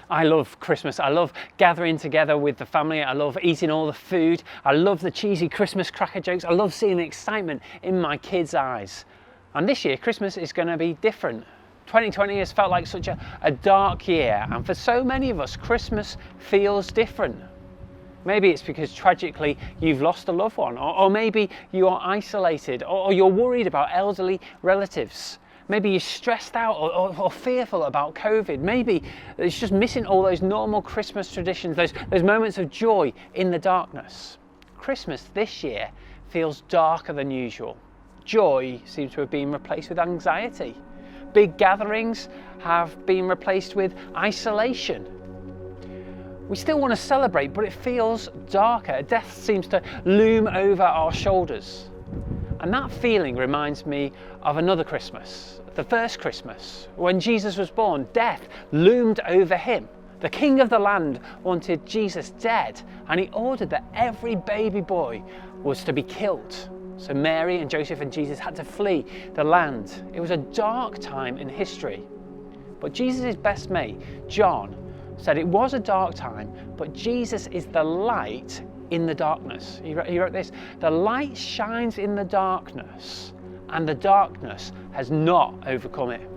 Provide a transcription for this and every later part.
I love Christmas. I love gathering together with the family. I love eating all the food. I love the cheesy Christmas cracker jokes. I love seeing the excitement in my kids' eyes. And this year, Christmas is going to be different. 2020 has felt like such a dark year, and for so many of us, Christmas feels different. Maybe it's because tragically you've lost a loved one, or maybe you are isolated, or you're worried about elderly relatives. Maybe you're stressed out or fearful about COVID. Maybe it's just missing all those normal Christmas traditions, those moments of joy in the darkness. Christmas this year feels darker than usual. Joy seems to have been replaced with anxiety. Big gatherings have been replaced with isolation. We still want to celebrate, but it feels darker. Death seems to loom over our shoulders. And that feeling reminds me of another Christmas, the first Christmas. When Jesus was born, death loomed over him. The king of the land wanted Jesus dead, and he ordered that every baby boy was to be killed. So Mary and Joseph and Jesus had to flee the land. It was a dark time in history. But Jesus' best mate, John, said it was a dark time, but Jesus is the light in the darkness. He wrote this: the light shines in the darkness, and the darkness has not overcome it.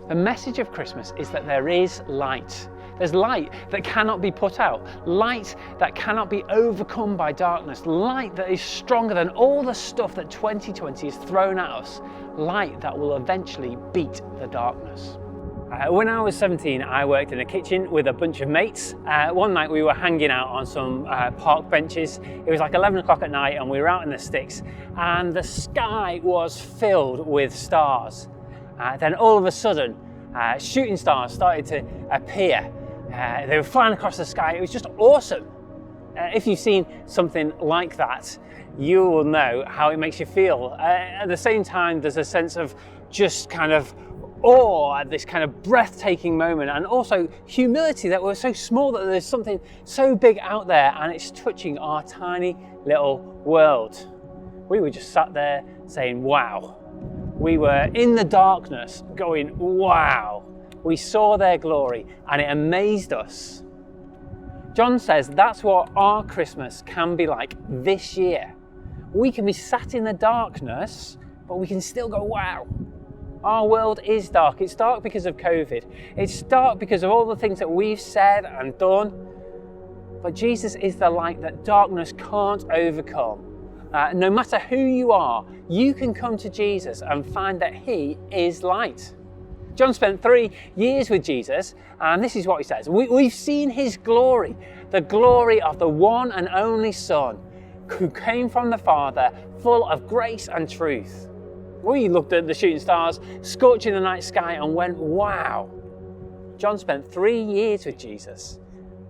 The message of Christmas is that there is light. There's light that cannot be put out, light that cannot be overcome by darkness, light that is stronger than all the stuff that 2020 has thrown at us, light that will eventually beat the darkness. When I was 17, I worked in a kitchen with a bunch of mates. One night we were hanging out on some park benches. It was like 11 o'clock at night and we were out in the sticks, and the sky was filled with stars. Then all of a sudden, shooting stars started to appear. They were flying across the sky. It was just awesome. If you've seen something like that, you will know how it makes you feel. At the same time, there's a sense of just kind of awe at this kind of breathtaking moment, and also humility that we're so small that there's something so big out there and it's touching our tiny little world. We were just sat there saying, wow. We were in the darkness going, wow. We saw their glory and it amazed us. John says that's what our Christmas can be like this year. We can be sat in the darkness, but we can still go, wow. Our world is dark. It's dark because of COVID. It's dark because of all the things that we've said and done. But Jesus is the light that darkness can't overcome. No matter who you are, you can come to Jesus and find that he is light. John spent 3 years with Jesus, and this is what he says. We've seen his glory, the glory of the one and only Son, who came from the Father, full of grace and truth. We looked at the shooting stars scorching the night sky and went, wow. John spent 3 years with Jesus,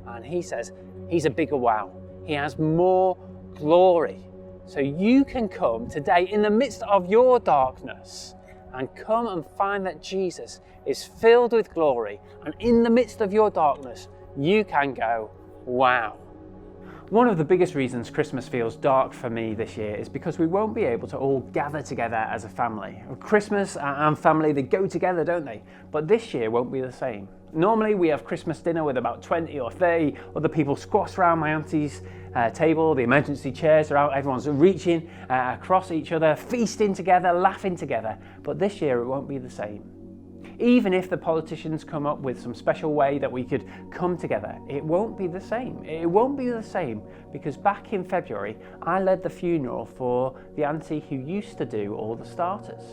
and he says he's a bigger wow. He has more glory. So you can come today in the midst of your darkness and come and find that Jesus is filled with glory, and in the midst of your darkness you can go, wow. One of the biggest reasons Christmas feels dark for me this year is because we won't be able to all gather together as a family. Christmas and family, they go together, don't they? But this year won't be the same. Normally we have Christmas dinner with about 20 or 30 other people squashed around my auntie's table. The emergency chairs are out, everyone's reaching across each other, feasting together, laughing together. But this year it won't be the same. Even if the politicians come up with some special way that we could come together, it won't be the same. It won't be the same because back in February, I led the funeral for the auntie who used to do all the starters.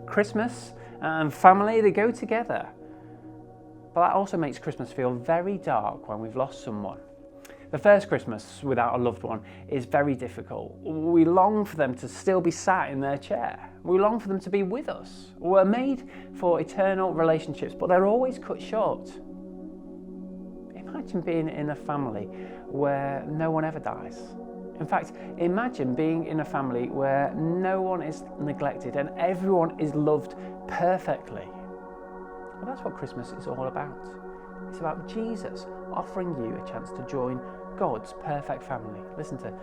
Christmas and family, they go together. But that also makes Christmas feel very dark when we've lost someone. The first Christmas without a loved one is very difficult. We long for them to still be sat in their chair. We long for them to be with us. We're made for eternal relationships, but they're always cut short. Imagine being in a family where no one ever dies. In fact, imagine being in a family where no one is neglected and everyone is loved perfectly. Well, that's what Christmas is all about. It's about Jesus offering you a chance to join God's perfect family. Listen to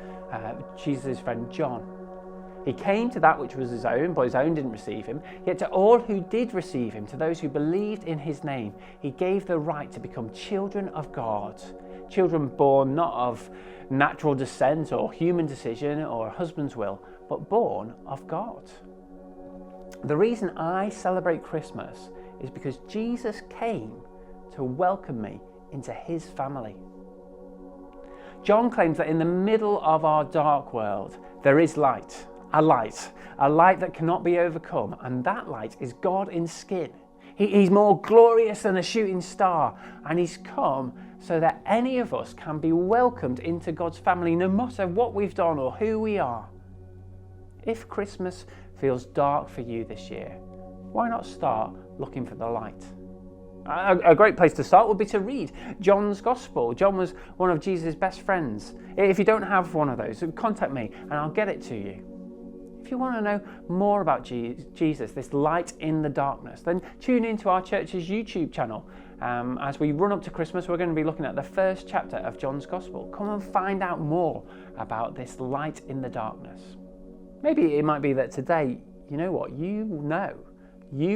Jesus' friend John. He came to that which was his own, but his own didn't receive him. Yet to all who did receive him, to those who believed in his name, he gave the right to become children of God. Children born not of natural descent or human decision or a husband's will, but born of God. The reason I celebrate Christmas is because Jesus came to welcome me into his family. John claims that in the middle of our dark world, there is light, a light that cannot be overcome, and that light is God in skin. He's more glorious than a shooting star, and he's come so that any of us can be welcomed into God's family, no matter what we've done or who we are. If Christmas feels dark for you this year, why not start looking for the light? A great place to start would be to read John's Gospel. John was one of Jesus' best friends. If you don't have one of those, contact me and I'll get it to you. If you want to know more about Jesus, this light in the darkness, then tune into our church's YouTube channel. As we run up to Christmas, we're going to be looking at the first chapter of John's Gospel. Come and find out more about this light in the darkness. Maybe it might be that today, you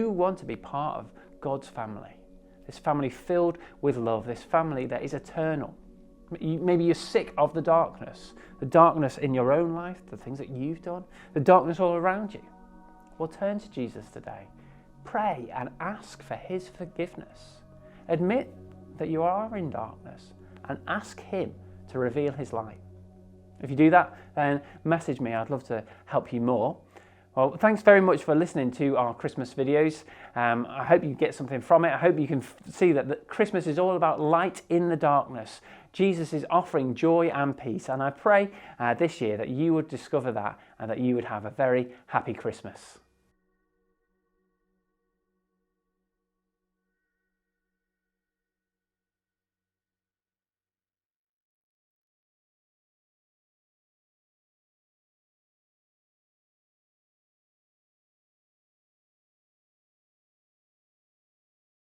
want to be part of God's family. This family filled with love, this family that is eternal. Maybe you're sick of the darkness in your own life, the things that you've done, the darkness all around you. Well, turn to Jesus today. Pray and ask for his forgiveness. Admit that you are in darkness and ask him to reveal his light. If you do that, then message me. I'd love to help you more. Well, thanks very much for listening to our Christmas videos. I hope you get something from it. I hope you can see that Christmas is all about light in the darkness. Jesus is offering joy and peace. And I pray this year that you would discover that and that you would have a very happy Christmas.